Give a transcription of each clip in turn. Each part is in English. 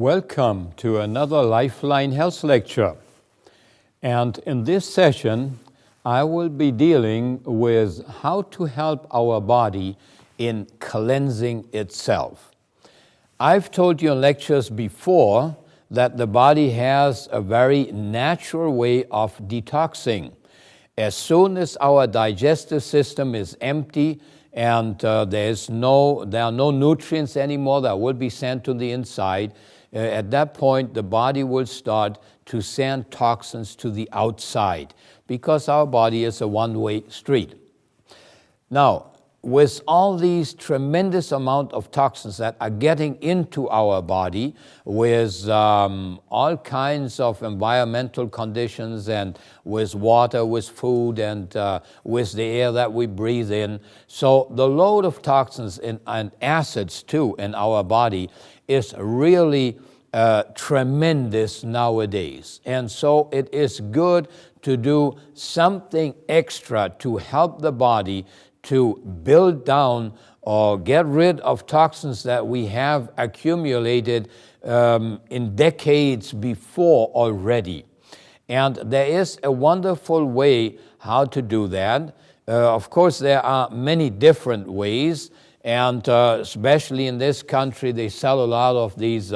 Welcome to another Lifeline Health Lecture. And in this session, I will be dealing with how to help our body in cleansing itself. I've told you in lectures before that the body has a very natural way of detoxing. As soon as our digestive system is empty and there are no nutrients anymore that will be sent to the inside, at that point, the body will start to send toxins to the outside because our body is a one-way street. Now, with all these tremendous amount of toxins that are getting into our body with all kinds of environmental conditions and with water, with food, and with the air that we breathe in, so the load of toxins and acids too in our body is really tremendous nowadays. And so it is good to do something extra to help the body to build down or get rid of toxins that we have accumulated in decades before already. And there is a wonderful way how to do that. Of course, there are many different ways. And especially in this country, they sell a lot of these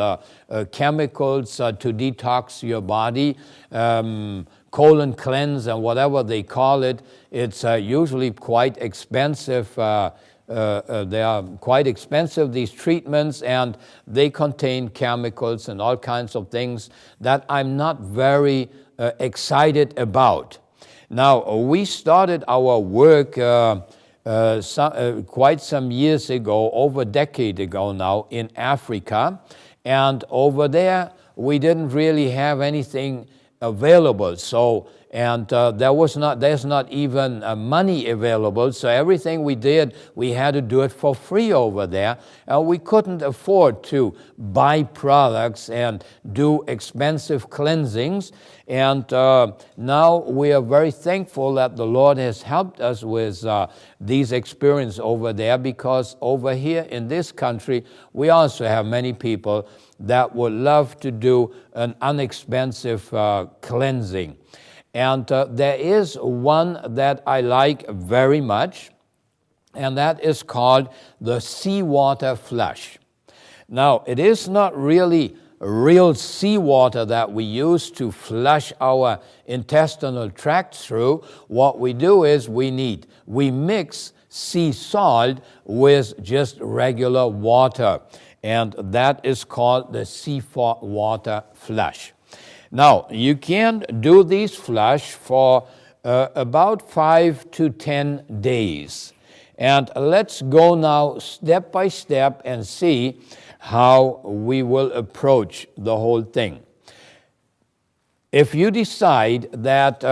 chemicals to detox your body, colon cleanse and whatever they call it. It's usually quite expensive. They are quite expensive, these treatments, and they contain chemicals and all kinds of things that I'm not very excited about. Now, we started our work quite some years ago, over a decade ago now, in Africa. And over there, we didn't really have anything available. There's not even money available. So everything we did, we had to do it for free over there. And we couldn't afford to buy products and do expensive cleansings. And now we are very thankful that the Lord has helped us with these experiences over there, because over here in this country, we also have many people that would love to do an inexpensive cleansing. And there is one that I like very much, and that is called the seawater flush. Now, it is not really real seawater that we use to flush our intestinal tract through. What we do is we mix sea salt with just regular water, and that is called the seawater flush. Now, you can do these flush for about 5 to 10 days. And let's go now step by step and see how we will approach the whole thing. If you decide that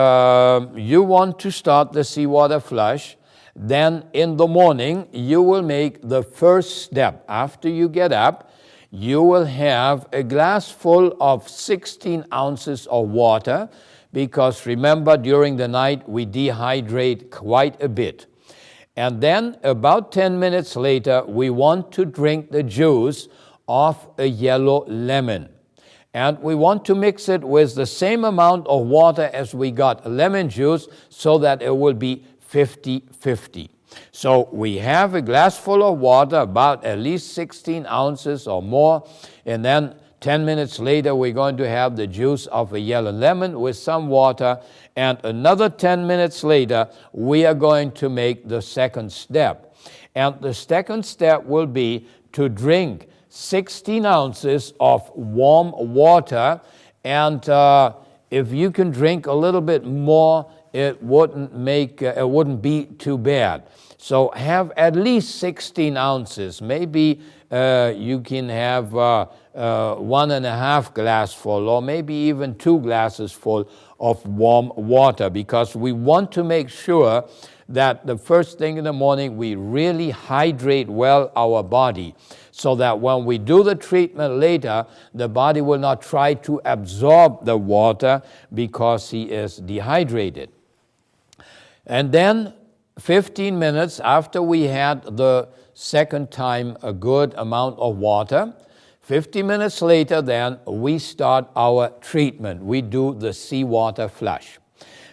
you want to start the seawater flush, then in the morning you will make the first step. After you get up, you will have a glass full of 16 ounces of water, because remember, during the night we dehydrate quite a bit. And then about 10 minutes later, we want to drink the juice of a yellow lemon. And we want to mix it with the same amount of water as we got lemon juice, so that it will be 50-50. So we have a glass full of water, about at least 16 ounces or more, and then 10 minutes later we're going to have the juice of a yellow lemon with some water, and another 10 minutes later we are going to make the second step. And the second step will be to drink 16 ounces of warm water, and if you can drink a little bit more, it wouldn't be too bad. So have at least 16 ounces. Maybe you can have 1.5 glass full, or maybe even 2 glasses full of warm water, because we want to make sure that the first thing in the morning we really hydrate well our body, so that when we do the treatment later, the body will not try to absorb the water because he is dehydrated. And then 15 minutes after we had the second time a good amount of water, 50 minutes later, then, we start our treatment. We do the seawater flush.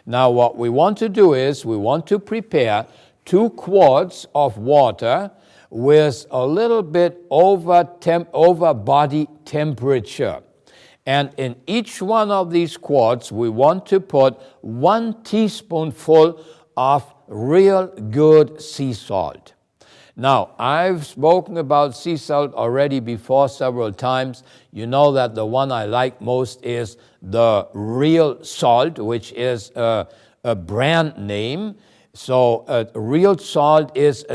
Now, what we want to do is we want to prepare 2 quarts of water with a little bit over body temperature. And in each one of these quarts, we want to put 1 teaspoonful of real good sea salt. Now, I've spoken about sea salt already before several times. You know that the one I like most is the real salt, which is a brand name. So real salt is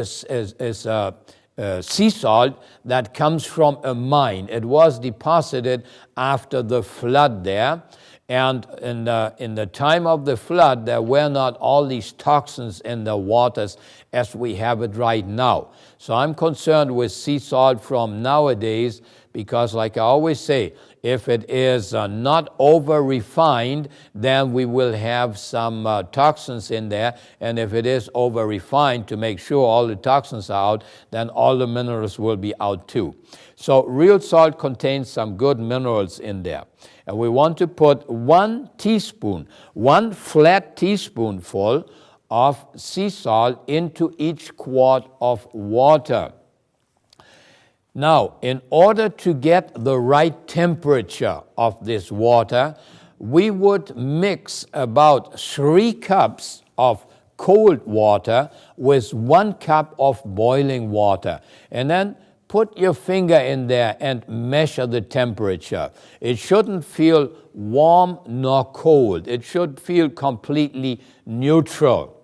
sea salt that comes from a mine. It was deposited after the flood there. And in the time of the flood, there were not all these toxins in the waters as we have it right now. So I'm concerned with sea salt from nowadays because, like I always say, if it is not over-refined, then we will have some toxins in there. And if it is over-refined, to make sure all the toxins are out, then all the minerals will be out too. So real salt contains some good minerals in there. And we want to put 1 teaspoon, 1 flat teaspoonful of sea salt into each quart of water. Now, in order to get the right temperature of this water, we would mix about 3 cups of cold water with 1 cup of boiling water. And then put your finger in there and measure the temperature. It shouldn't feel warm nor cold. It should feel completely neutral.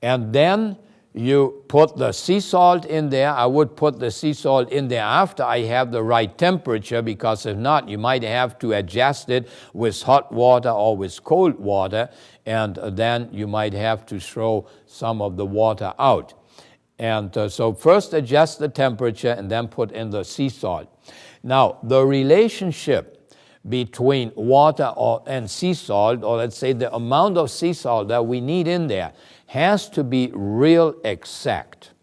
And then you put the sea salt in there. I would put the sea salt in there after I have the right temperature, because if not, you might have to adjust it with hot water or with cold water, and then you might have to throw some of the water out. And so first adjust the temperature and then put in the sea salt. Now, the relationship between water and sea salt, or let's say the amount of sea salt that we need in there, has to be real exact,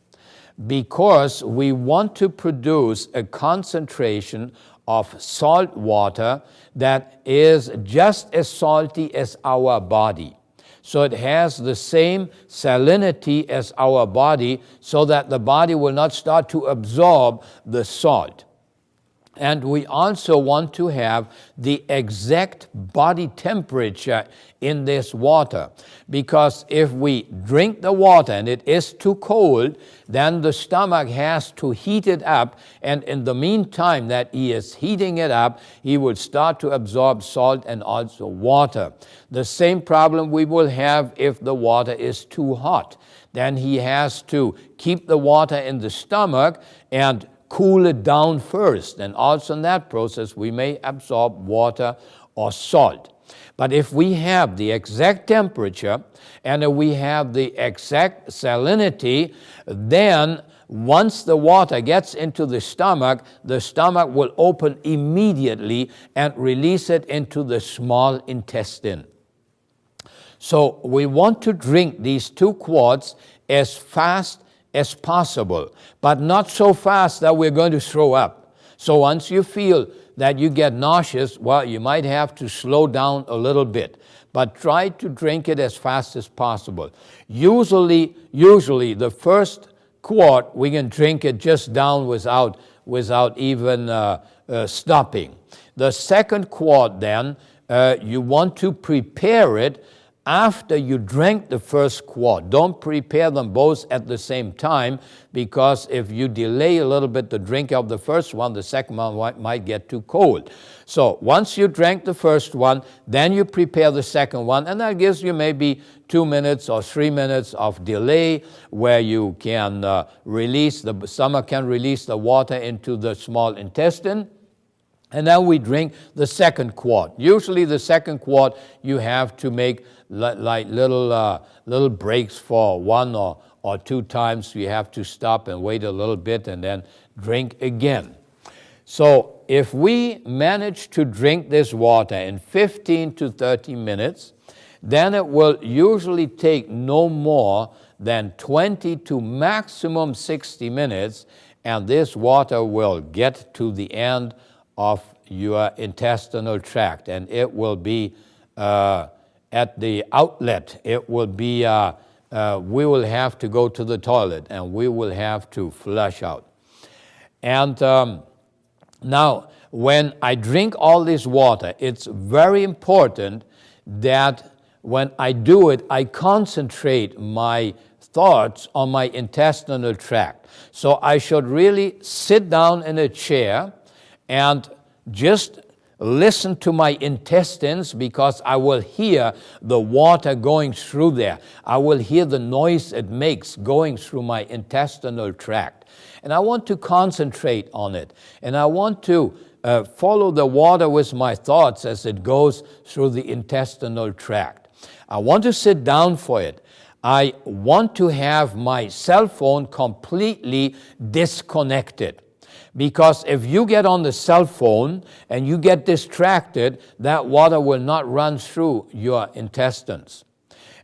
because we want to produce a concentration of salt water that is just as salty as our body. So it has the same salinity as our body, so that the body will not start to absorb the salt. And we also want to have the exact body temperature in this water, because if we drink the water and it is too cold, then the stomach has to heat it up, and in the meantime that he is heating it up, he will start to absorb salt and also water. The same problem we will have if the water is too hot. Then he has to keep the water in the stomach and cool it down first, and also in that process we may absorb water or salt. But if we have the exact temperature and we have the exact salinity, then once the water gets into the stomach will open immediately and release it into the small intestine. So we want to drink these 2 quarts as fast as possible, but not so fast that we're going to throw up. So once you feel that you get nauseous, well, you might have to slow down a little bit, but try to drink it as fast as possible. Usually the first quart, we can drink it just down without even stopping. The second quart then, you want to prepare it after you drank the first quart. Don't prepare them both at the same time, because if you delay a little bit the drink of the first one, the second one might get too cold. So once you drank the first one, then you prepare the second one, and that gives you maybe 2 minutes or 3 minutes of delay where you can the stomach can release the water into the small intestine. And then we drink the second quart. Usually the second quart you have to make like little breaks for 1 or 2 times. You have to stop and wait a little bit and then drink again. So if we manage to drink this water in 15 to 30 minutes, then it will usually take no more than 20 to maximum 60 minutes, and this water will get to the end of your intestinal tract, and it will be at the outlet. It will be, we will have to go to the toilet, and we will have to flush out. And now, when I drink all this water, it's very important that when I do it, I concentrate my thoughts on my intestinal tract. So I should really sit down in a chair and just listen to my intestines, because I will hear the water going through there. I will hear the noise it makes going through my intestinal tract. And I want to concentrate on it. And I want to follow the water with my thoughts as it goes through the intestinal tract. I want to sit down for it. I want to have my cell phone completely disconnected. Because if you get on the cell phone and you get distracted, that water will not run through your intestines.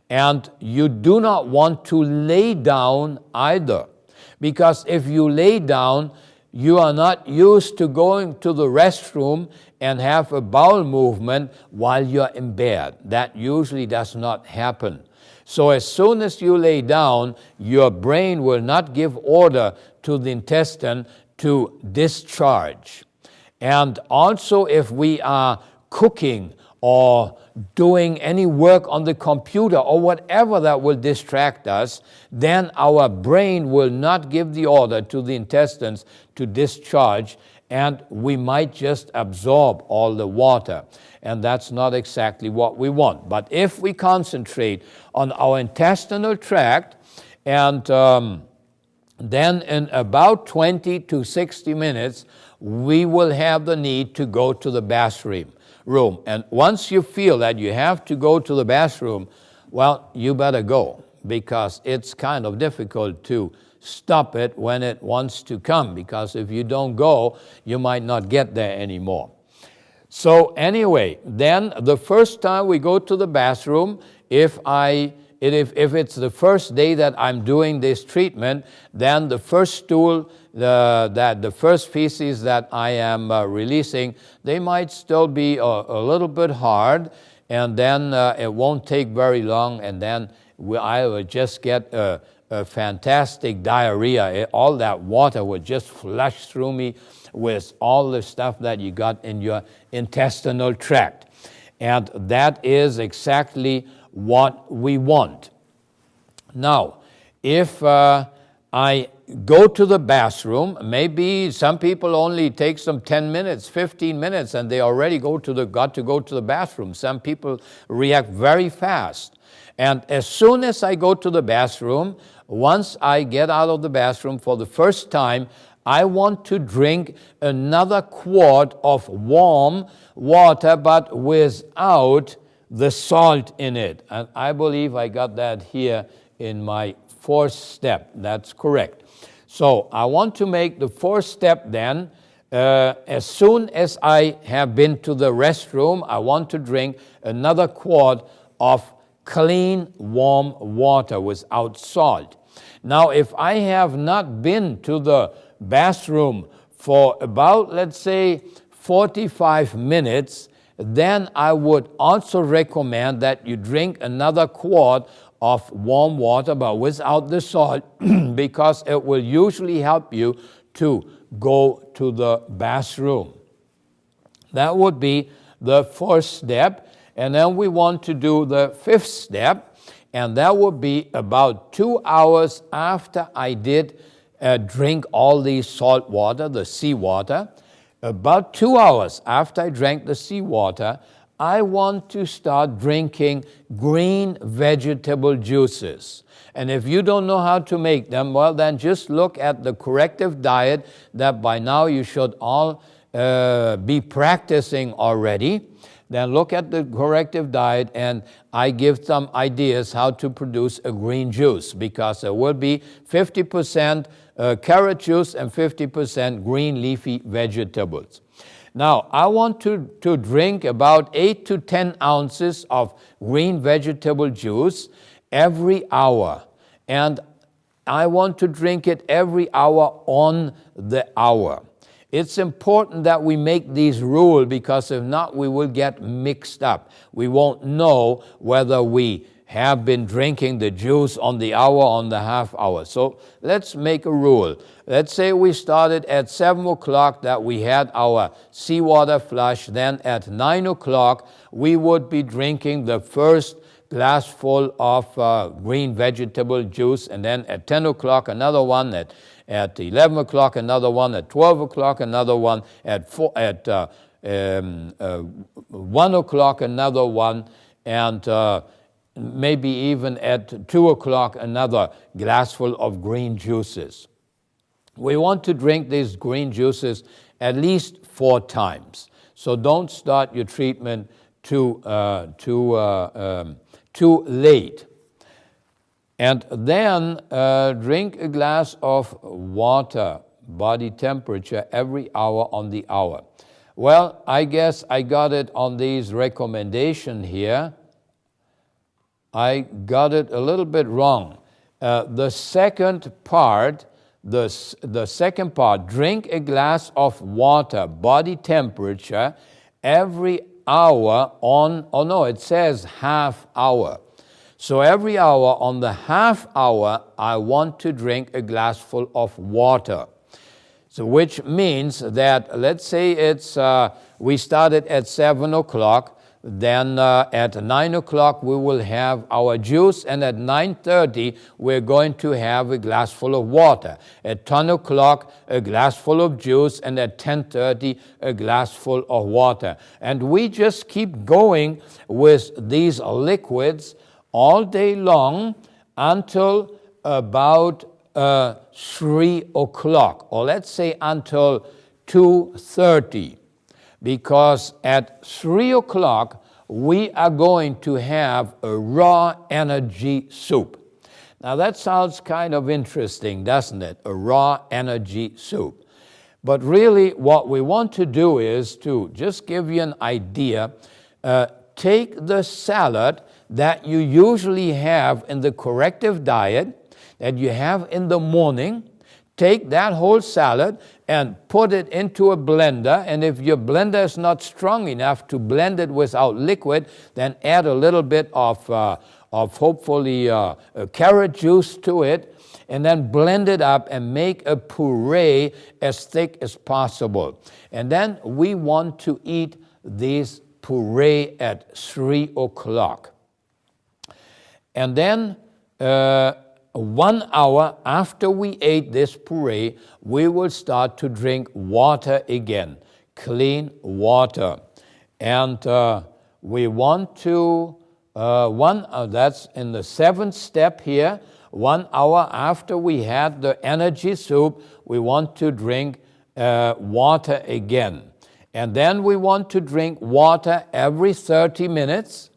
And you do not want to lay down either. Because if you lay down, you are not used to going to the restroom and have a bowel movement while you're in bed. That usually does not happen. So as soon as you lay down, your brain will not give order to the intestine to discharge. And also, if we are cooking or doing any work on the computer or whatever that will distract us, then our brain will not give the order to the intestines to discharge, and we might just absorb all the water. And that's not exactly what we want. But if we concentrate on our intestinal tract, and then in about 20 to 60 minutes, we will have the need to go to the bathroom. And once you feel that you have to go to the bathroom, well, you better go, because it's kind of difficult to stop it when it wants to come, because if you don't go, you might not get there anymore. So anyway, then the first time we go to the bathroom, if it's the first day that I'm doing this treatment, then the first stool, the first feces that I am releasing, they might still be a little bit hard, and then it won't take very long, and then I will just get a fantastic diarrhea. All that water will just flush through me with all the stuff that you got in your intestinal tract. And that is exactly what we want. Now, if I go to the bathroom, maybe some people only take some 10 minutes, 15 minutes, and they already got to go to the bathroom. Some people react very fast. And as soon as I go to the bathroom, once I get out of the bathroom for the first time, I want to drink another quart of warm water, but without the salt in it. And I believe I got that here in my fourth step. That's correct. So I want to make the fourth step then. As soon as I have been to the restroom, I want to drink another quart of clean, warm water without salt. Now, if I have not been to the bathroom for about, let's say, 45 minutes, then I would also recommend that you drink another quart of warm water, but without the salt, because it will usually help you to go to the bathroom. That would be the fourth step. And then we want to do the fifth step, and that would be about 2 hours after I did drink all the salt water, the seawater. About 2 hours after I drank the seawater, I want to start drinking green vegetable juices. And if you don't know how to make them, well, then just look at the corrective diet that by now you should all be practicing already. Then look at the corrective diet, and I give some ideas how to produce a green juice, because there will be 50% carrot juice and 50% green leafy vegetables. Now, I want to drink about 8 to 10 ounces of green vegetable juice every hour. And I want to drink it every hour on the hour. It's important that we make these rules, because if not, we will get mixed up. We won't know whether we have been drinking the juice on the hour, on the half hour. So let's make a rule. Let's say we started at 7 o'clock, that we had our seawater flush. Then at 9 o'clock, we would be drinking the first glass full of green vegetable juice. And then at 10 o'clock, another one. At 11 o'clock, another one. At 12 o'clock, another one. At 1 o'clock, another one. And maybe even at 2 o'clock, another glassful of green juices. We want to drink these green juices at least 4 times. So don't start your treatment too late. And then drink a glass of water, body temperature, every hour on the hour. Well, I guess I got it on these recommendations here. I got it a little bit wrong. The second part, drink a glass of water, body temperature, every hour it says half hour. So every hour, on the half hour, I want to drink a glassful of water. So which means that, let's say we started at 7 o'clock, then at 9 o'clock we will have our juice, and at 9:30 we're going to have a glassful of water. At 10 o'clock a glassful of juice, and at 10:30 a glassful of water. And we just keep going with these liquids all day long until about 3 o'clock, or let's say until 2:30. Because at 3 o'clock, we are going to have a raw energy soup. Now that sounds kind of interesting, doesn't it? A raw energy soup. But really what we want to do is to just give you an idea. Take the salad that you usually have in the corrective diet, that you have in the morning. Take that whole salad and put it into a blender, and if your blender is not strong enough to blend it without liquid, then add a little bit of hopefully carrot juice to it, and then blend it up and make a puree as thick as possible. And then we want to eat this puree at 3 o'clock. And then 1 hour after we ate this puree, we will start to drink water again, clean water. And we want to, that's in the 7th step here, 1 hour after we had the energy soup, we want to drink water again. And then we want to drink water every 30 minutes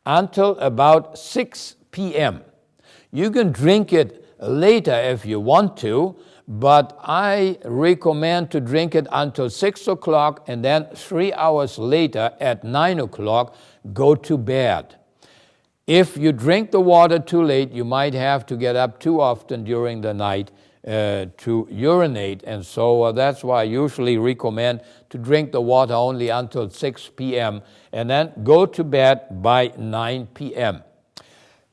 until about 6 p.m. You can drink it later if you want to, but I recommend to drink it until 6 o'clock, and then 3 hours later at 9 o'clock, go to bed. If you drink the water too late, you might have to get up too often during the night to urinate, and so that's why I usually recommend to drink the water only until 6 p.m. and then go to bed by 9 p.m.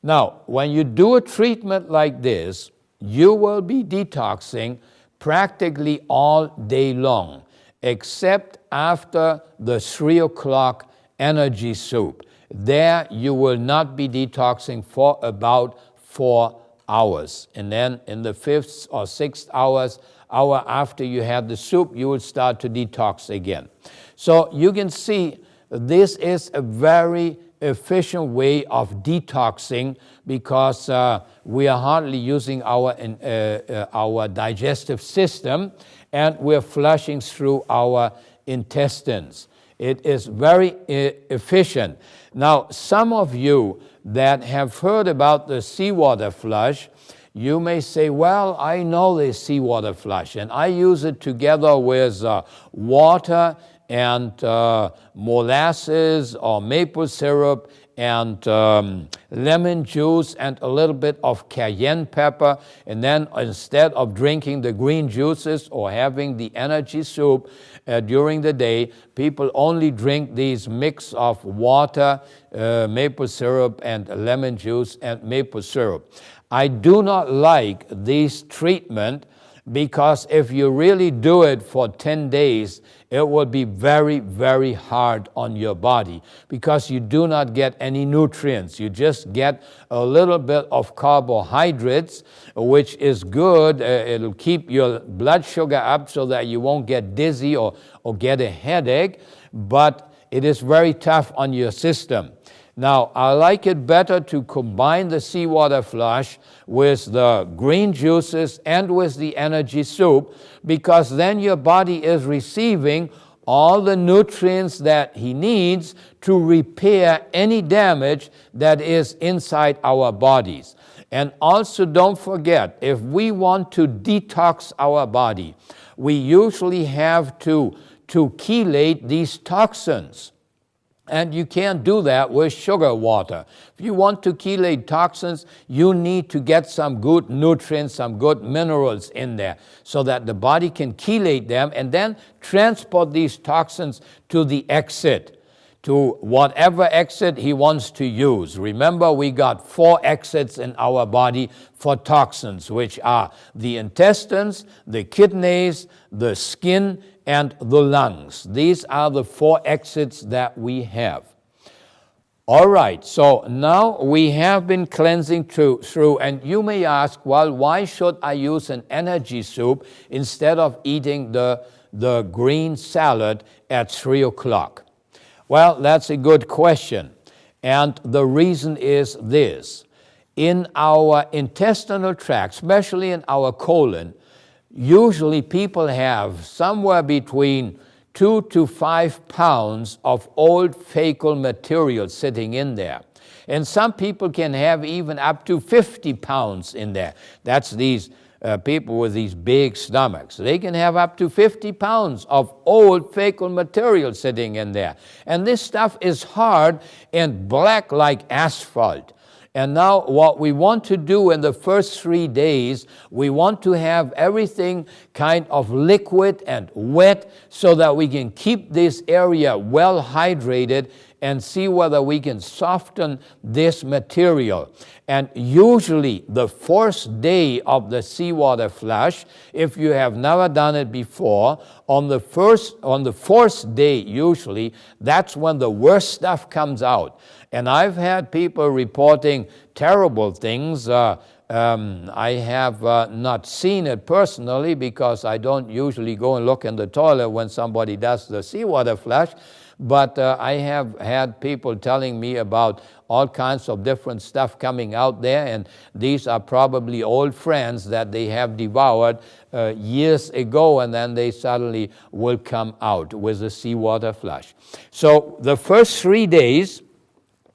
Now, when you do a treatment like this, you will be detoxing practically all day long, except after the 3 o'clock energy soup. There you will not be detoxing for about 4 hours. And then in the 5th or 6th hour after you have the soup, you will start to detox again. So you can see this is a very efficient way of detoxing, because we are hardly using our digestive system, and we're flushing through our intestines. It is very efficient. Now, some of you that have heard about the seawater flush, you may say, well, I know the seawater flush, and I use it together with water and molasses or maple syrup and lemon juice and a little bit of cayenne pepper. And then instead of drinking the green juices or having the energy soup during the day, people only drink these mix of water, maple syrup, and lemon juice and maple syrup. I do not like this treatment because if you really do it for 10 days, it will be very, very hard on your body because you do not get any nutrients. You just get a little bit of carbohydrates, which is good. It'll keep your blood sugar up so that you won't get dizzy or get a headache, but it is very tough on your system. Now, I like it better to combine the seawater flush with the green juices and with the energy soup, because then your body is receiving all the nutrients that he needs to repair any damage that is inside our bodies. And also don't forget, if we want to detox our body, we usually have to chelate these toxins. And you can't do that with sugar water. If you want to chelate toxins, you need to get some good nutrients, some good minerals in there so that the body can chelate them and then transport these toxins to the exit, to whatever exit he wants to use. Remember, we got 4 exits in our body for toxins, which are the intestines, the kidneys, the skin, and the lungs. These are the 4 exits that we have. All right, so now we have been cleansing through, and you may ask, well, why should I use an energy soup instead of eating the green salad at 3 o'clock? Well, that's a good question, and the reason is this. In our intestinal tract, especially in our colon, usually people have somewhere between 2 to 5 pounds of old fecal material sitting in there. And some people can have even up to 50 pounds in there. That's these people with these big stomachs. They can have up to 50 pounds of old fecal material sitting in there. And this stuff is hard and black like asphalt. And now what we want to do in the first 3 days, we want to have everything kind of liquid and wet so that we can keep this area well hydrated and see whether we can soften this material. And usually the 4th day of the seawater flush, if you have never done it before, on the 4th day usually, that's when the worst stuff comes out. And I've had people reporting terrible things. I have not seen it personally because I don't usually go and look in the toilet when somebody does the seawater flush. But I have had people telling me about all kinds of different stuff coming out there, and these are probably old friends that they have devoured years ago, and then they suddenly will come out with a seawater flush. So the first 3 days,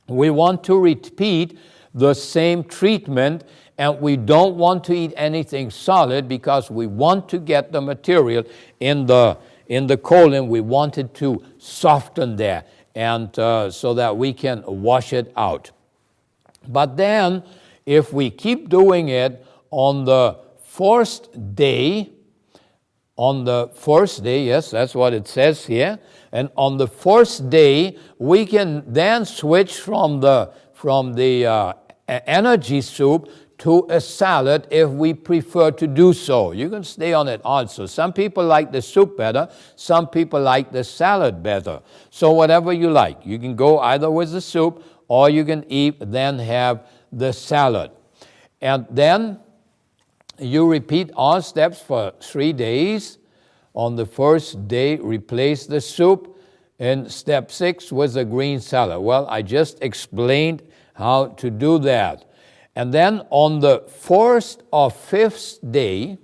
we want to repeat the same treatment, and we don't want to eat anything solid because we want to get the material in the colon. We want it to soften there, and so that we can wash it out. But then, if we keep doing it on the 4th day, yes, that's what it says here, and on the 4th day, we can then switch from the energy soup to a salad if we prefer to do so. You can stay on it also. Some people like the soup better, some people like the salad better. So whatever you like. You can go either with the soup or you can then have the salad. And then you repeat all steps for 3 days. On the 1st day, replace the soup. And step 6 was the green salad. Well, I just explained how to do that. And then on the 4th or 5th day,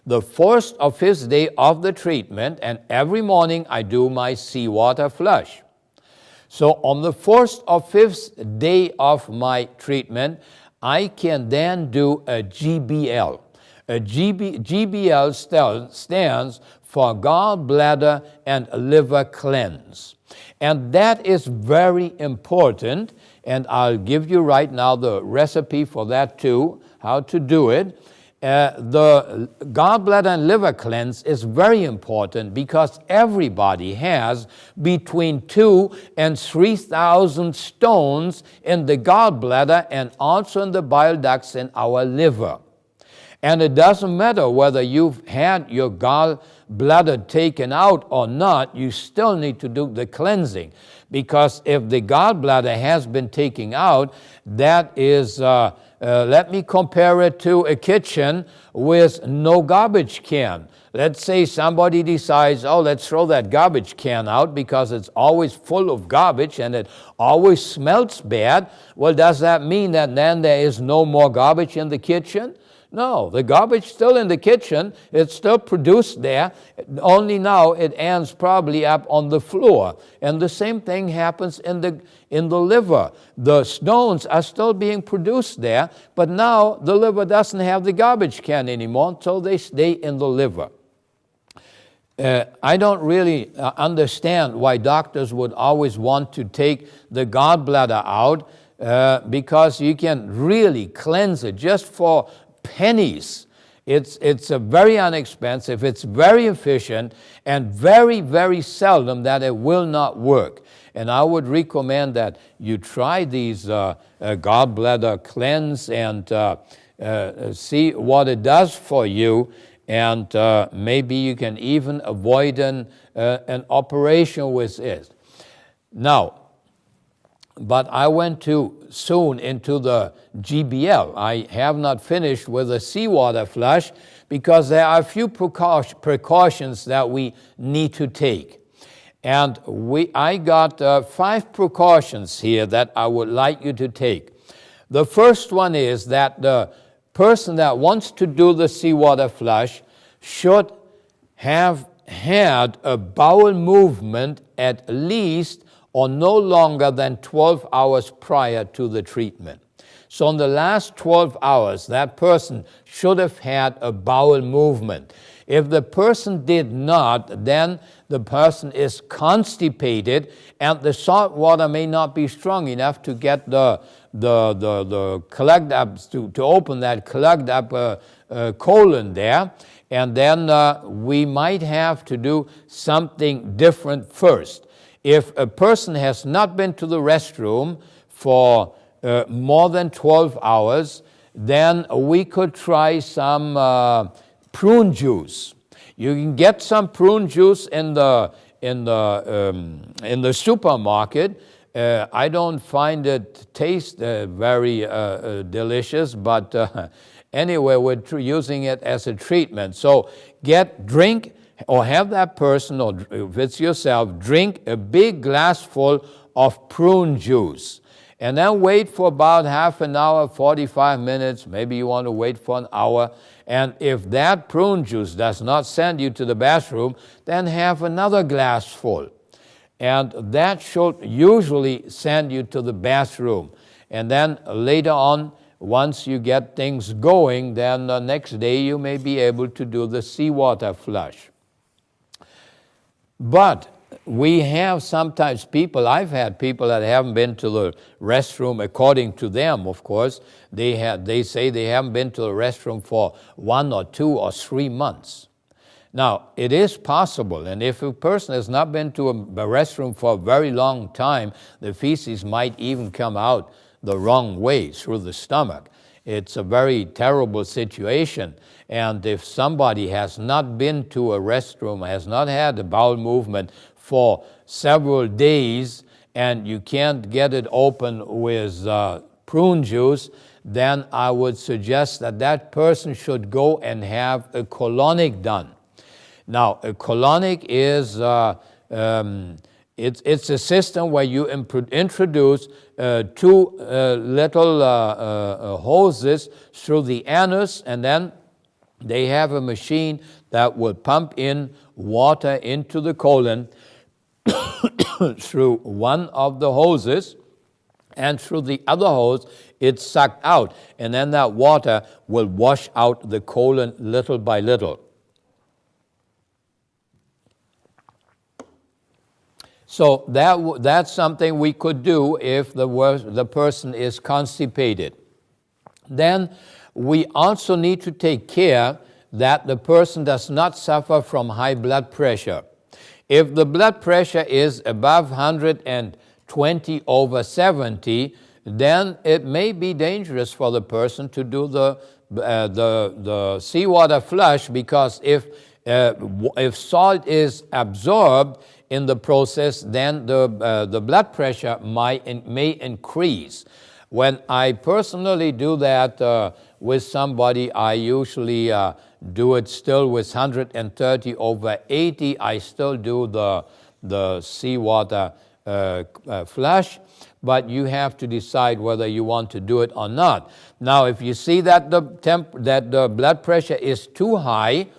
the 4th or 5th day of the treatment, and every morning I do my seawater flush. So on the 4th or 5th day of my treatment, I can then do a GBL. A GBL stands for gallbladder and liver cleanse. And that is very important, and I'll give you right now the recipe for that too, how to do it. The gallbladder and liver cleanse is very important because everybody has between 2,000 and 3,000 stones in the gallbladder and also in the bile ducts in our liver. And it doesn't matter whether you've had your gallbladder taken out or not, you still need to do the cleansing. Because if the gallbladder has been taken out, that is, let me compare it to a kitchen with no garbage can. Let's say somebody decides, oh, let's throw that garbage can out because it's always full of garbage and it always smells bad. Well, does that mean that then there is no more garbage in the kitchen? No, the garbage still in the kitchen, it's still produced there, only now it ends probably up on the floor. And the same thing happens in the liver. The stones are still being produced there, but now the liver doesn't have the garbage can anymore, so they stay in the liver. I don't really understand why doctors would always want to take the gallbladder out because you can really cleanse it just for pennies. It's a very inexpensive, it's very efficient, and very, very seldom that it will not work. And I would recommend that you try these gallbladder cleanse and see what it does for you, and maybe you can even avoid an operation with it. Now, but I went too soon into the GBL. I have not finished with the seawater flush because there are a few precautions that we need to take. And I got 5 precautions here that I would like you to take. The first one is that the person that wants to do the seawater flush should have had a bowel movement at least or no longer than 12 hours prior to the treatment. So in the last 12 hours, that person should have had a bowel movement. If the person did not, then the person is constipated and the salt water may not be strong enough to get the clogged up, to open that clogged up colon there. And then we might have to do something different first. If a person has not been to the restroom for more than 12 hours, then we could try some prune juice. You can get some prune juice in the supermarket. I don't find it taste very delicious, but anyway, we're using it as a treatment. So drink, or have that person, or if it's yourself, drink a big glass full of prune juice. And then wait for about half an hour, 45 minutes, maybe you want to wait for an hour. And if that prune juice does not send you to the bathroom, then have another glass full. And that should usually send you to the bathroom. And then later on, once you get things going, then the next day you may be able to do the seawater flush. But we have sometimes people, I've had people that haven't been to the restroom, according to them, of course. They say they haven't been to the restroom for 1 or 2 or 3 months. Now, it is possible, and if a person has not been to a restroom for a very long time, the feces might even come out the wrong way, through the stomach. It's a very terrible situation. And if somebody has not been to a restroom, has not had a bowel movement for several days, and you can't get it open with prune juice, then I would suggest that that person should go and have a colonic done. Now, a colonic is it's a system where you introduce 2 little hoses through the anus, and then they have a machine that will pump in water into the colon through one of the hoses, and through the other hose it's sucked out, and then that water will wash out the colon little by little. So that's something we could do if the person is constipated. Then we also need to take care that the person does not suffer from high blood pressure. If the blood pressure is above 120/70, then it may be dangerous for the person to do the seawater flush, because if salt is absorbed in the process, then the blood pressure may increase. When I personally do that with somebody, I usually do it still with 130/80. I still do the seawater flush, but you have to decide whether you want to do it or not. Now, if you see that the blood pressure is too high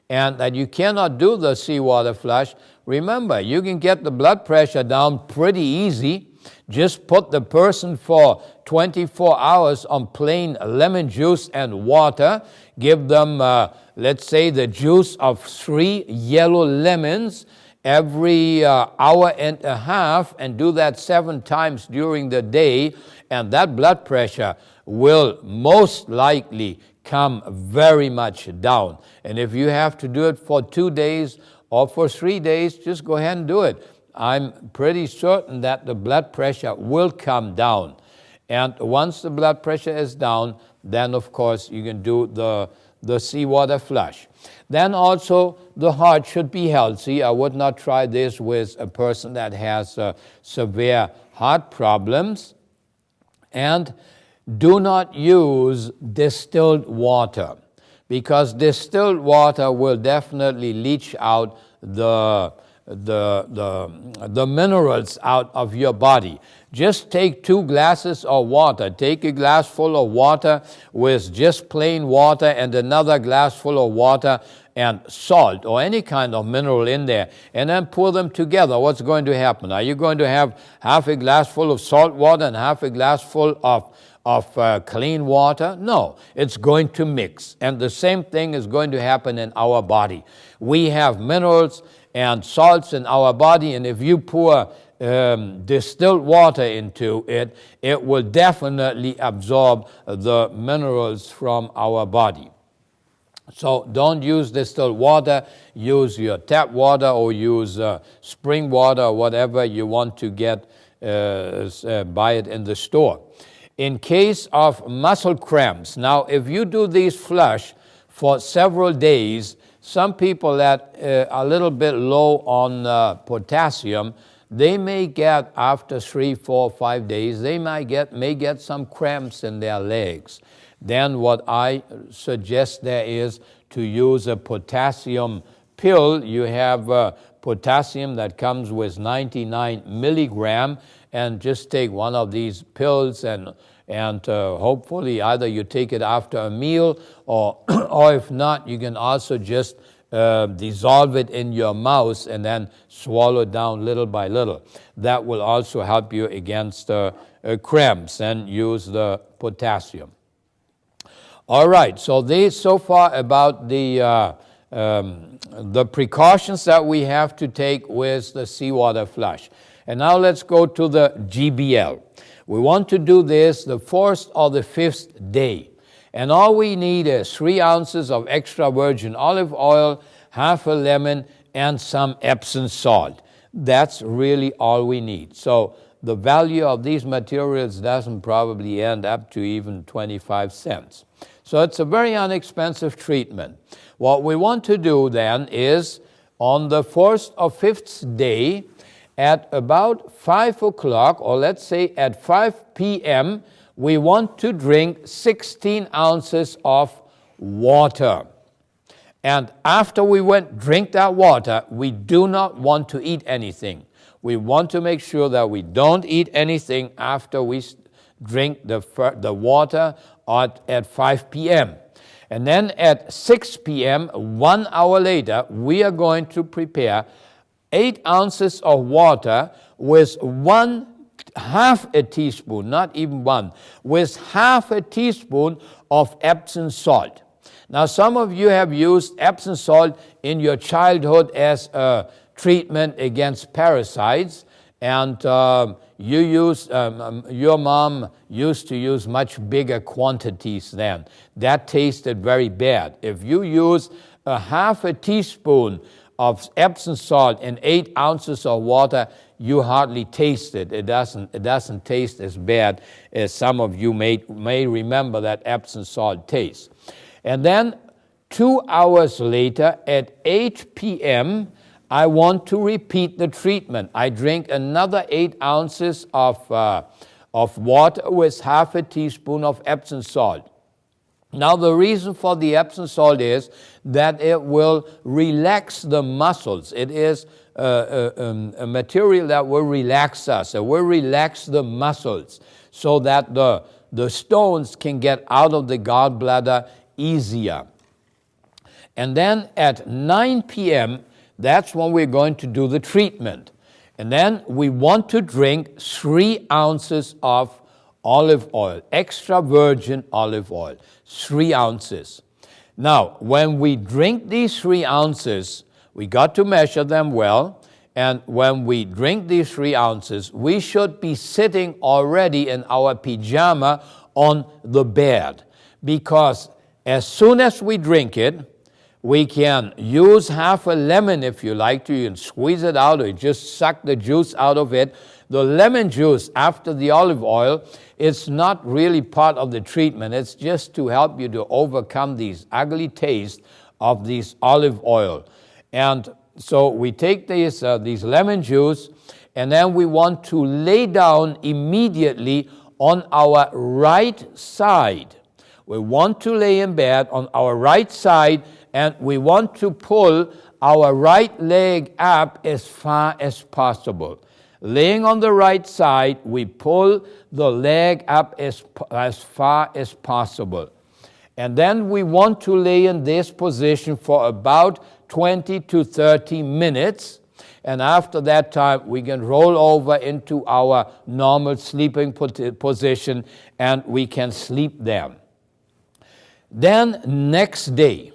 and that you cannot do the seawater flush, remember, you can get the blood pressure down pretty easy. Just put the person for 24 hours on plain lemon juice and water. Give them, let's say, the juice of 3 yellow lemons every hour and a half, and do that 7 times during the day, and that blood pressure will most likely come very much down. And if you have to do it for 2 days or for 3 days, just go ahead and do it. I'm pretty certain that the blood pressure will come down. And once the blood pressure is down, then of course you can do the seawater flush. Then also the heart should be healthy. I would not try this with a person that has severe heart problems. And do not use distilled water, because distilled water will definitely leach out the minerals out of your body. Just take 2 glasses of water. Take a glass full of water with just plain water and another glass full of water and salt or any kind of mineral in there, and then pour them together. What's going to happen? Are you going to have half a glass full of salt water and half a glass full of clean water? No, it's going to mix. And the same thing is going to happen in our body. We have minerals and salts in our body, and if you pour distilled water into it, it will definitely absorb the minerals from our body. So don't use distilled water. Use your tap water or use spring water or whatever you want to get, buy it in the store. In case of muscle cramps, now if you do these flush for several days, some people that are a little bit low on potassium, they may get, after 3, 4, 5 days, they may get some cramps in their legs. Then what I suggest there is to use a potassium pill. You have potassium that comes with 99 milligram, and just take one of these pills, and hopefully either you take it after a meal, or if not, you can also just dissolve it in your mouth and then swallow it down little by little. That will also help you against cramps, and use the potassium. All right, so far about the precautions that we have to take with the seawater flush. And now let's go to the GBL. We want to do this the 4th or the 5th day. And all we need is 3 ounces of extra virgin olive oil, half a lemon, and some Epsom salt. That's really all we need. So the value of these materials doesn't probably end up to even 25 cents. So it's a very inexpensive treatment. What we want to do then is, on the 4th or 5th day, at about 5 o'clock, or let's say at 5 p.m., we want to drink 16 ounces of water. And after we drink that water, we do not want to eat anything. We want to make sure that we don't eat anything after we drink the water at 5 p.m. And then at 6 p.m., 1 hour later, we are going to prepare 8 ounces of water with half a teaspoon, not even one, with half a teaspoon of Epsom salt. Now, some of you have used Epsom salt in your childhood as a treatment against parasites. and your mom used to use much bigger quantities then. That tasted very bad. If you use a half a teaspoon of Epsom salt in 8 ounces of water, you hardly taste it. It doesn't taste as bad as some of you may remember that Epsom salt tastes. And then 2 hours later at 8 p.m., I want to repeat the treatment. I drink another 8 ounces of water with half a teaspoon of Epsom salt. Now, the reason for the Epsom salt is that it will relax the muscles. It is a material that will relax us. It will relax the muscles so that the stones can get out of the gallbladder easier. And then at 9 p.m., that's when we're going to do the treatment. And then we want to drink 3 ounces of olive oil, extra virgin olive oil, 3 ounces. Now, when we drink these 3 ounces, we got to measure them well. And when we drink these 3 ounces, we should be sitting already in our pajama on the bed. Because as soon as we drink it, we can use half a lemon if you like to. You can squeeze it out or just suck the juice out of it. The lemon juice after the olive oil, it's not really part of the treatment. It's just to help you to overcome these ugly tastes of this olive oil. And so we take these lemon juice, and then we want to lay down immediately on our right side. We want to lay in bed on our right side, and we want to pull our right leg up as far as possible. Laying on the right side, we pull the leg up as far as possible. And then we want to lay in this position for about 20 to 30 minutes. And after that time, we can roll over into our normal sleeping position, and we can sleep there. Then next day,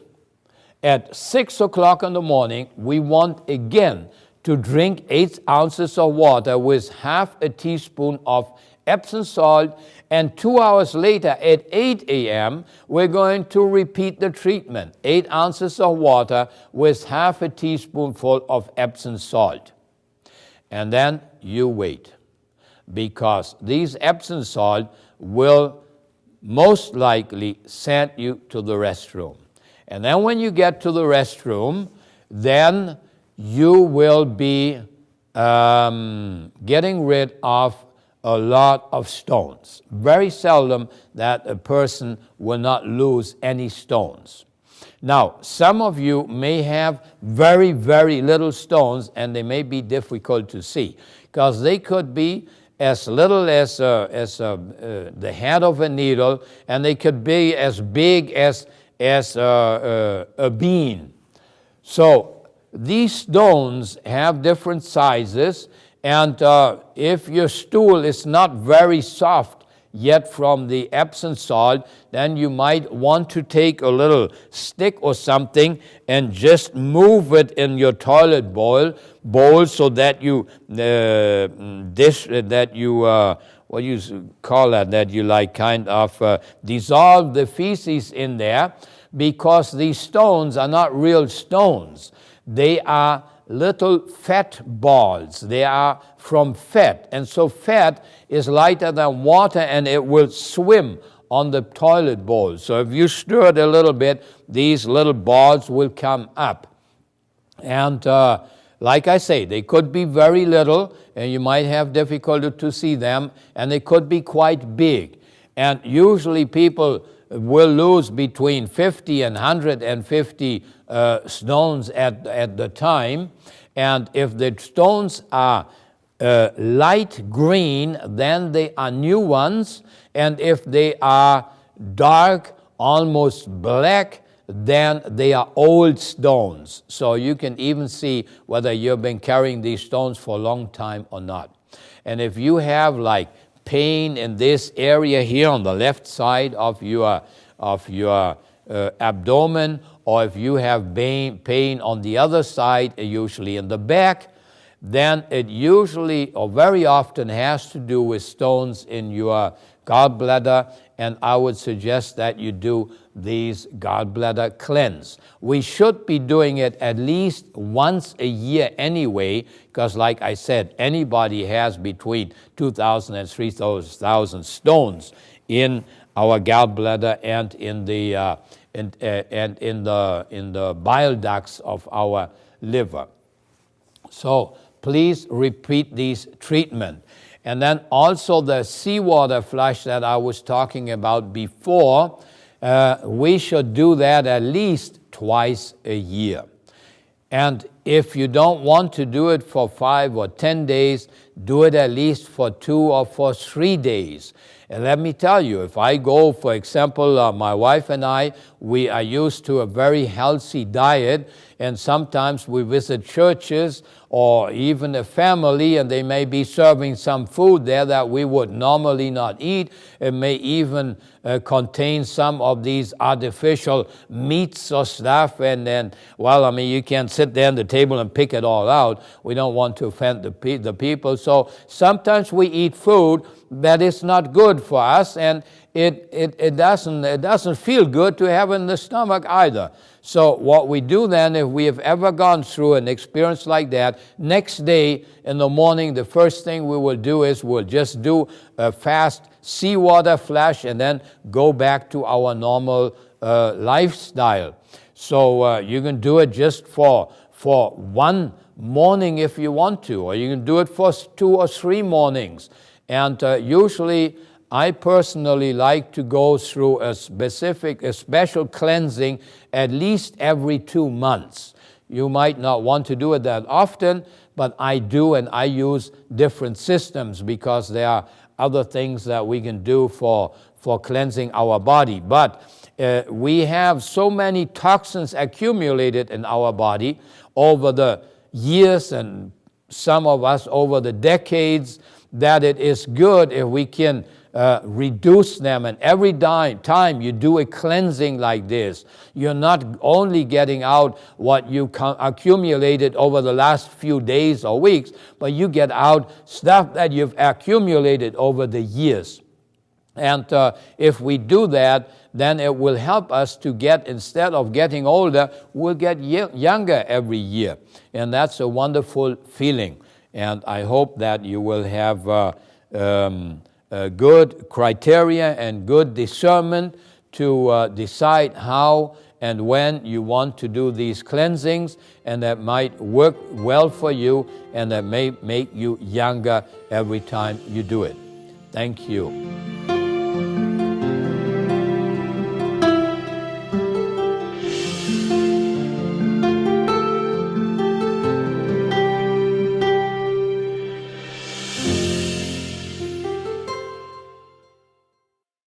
at 6 o'clock in the morning, we want again to drink 8 ounces of water with half a teaspoon of Epsom salt, and 2 hours later at 8 a.m., we're going to repeat the treatment. 8 ounces of water with half a teaspoonful of Epsom salt. And then you wait, because these Epsom salt will most likely send you to the restroom. And then when you get to the restroom, then you will be getting rid of a lot of stones. Very seldom that a person will not lose any stones. Now, some of you may have very, very little stones, and they may be difficult to see, because they could be as little as the head of a needle, and they could be as big as a bean. So these stones have different sizes, and if your stool is not very soft yet from the Epsom salt, then you might want to take a little stick or something and just move it in your toilet bowl so that you what do you call that you like kind of dissolve the feces in there, because these stones are not real stones. They are little fat balls. They are from fat. And so fat is lighter than water, and it will swim on the toilet bowl. So if you stir it a little bit, these little balls will come up. And like I say, they could be very little, and you might have difficulty to see them, and they could be quite big. And usually people will lose between 50 and 150 stones at the time. And if the stones are light green, then they are new ones. And if they are dark, almost black, then they are old stones. So you can even see whether you've been carrying these stones for a long time or not. And if you have like pain in this area here on the left side of your abdomen, or if you have pain on the other side, usually in the back, then it usually or very often has to do with stones in your gallbladder, and I would suggest that you do these gallbladder cleanse. We should be doing it at least once a year anyway, because like I said, anybody has between 2,000 and 3,000 stones in our gallbladder and in the bile ducts of our liver. So please repeat these treatments. And then also the seawater flush that I was talking about before, we should do that at least twice a year. And if you don't want to do it for 5 or 10 days, do it at least for 2 or for 3 days. And let me tell you, if I go, for example, my wife and I, we are used to a very healthy diet, and sometimes we visit churches or even a family, and they may be serving some food there that we would normally not eat. It may even contain some of these artificial meats or stuff, and then, well, I mean, you can't sit there at the table and pick it all out. We don't want to offend the people. So sometimes we eat food that is not good for us, and it doesn't feel good to have in the stomach either. So what we do then, if we have ever gone through an experience like that, next day in the morning, the first thing we will do is we'll just do a fast seawater flush and then go back to our normal lifestyle. So you can do it just for one morning if you want to, or you can do it for 2 or 3 mornings. And usually, I personally like to go through a special cleansing at least every 2 months. You might not want to do it that often, but I do, and I use different systems because there are other things that we can do for cleansing our body. But we have so many toxins accumulated in our body over the years, and some of us over the decades, that it is good if we can reduce them. And every time you do a cleansing like this, you're not only getting out what you accumulated over the last few days or weeks, but you get out stuff that you've accumulated over the years. And if we do that, then it will help us to get, instead of getting older, we'll get younger every year. And that's a wonderful feeling. And I hope that you will have good criteria and good discernment to decide how and when you want to do these cleansings, and that might work well for you, and that may make you younger every time you do it. Thank you.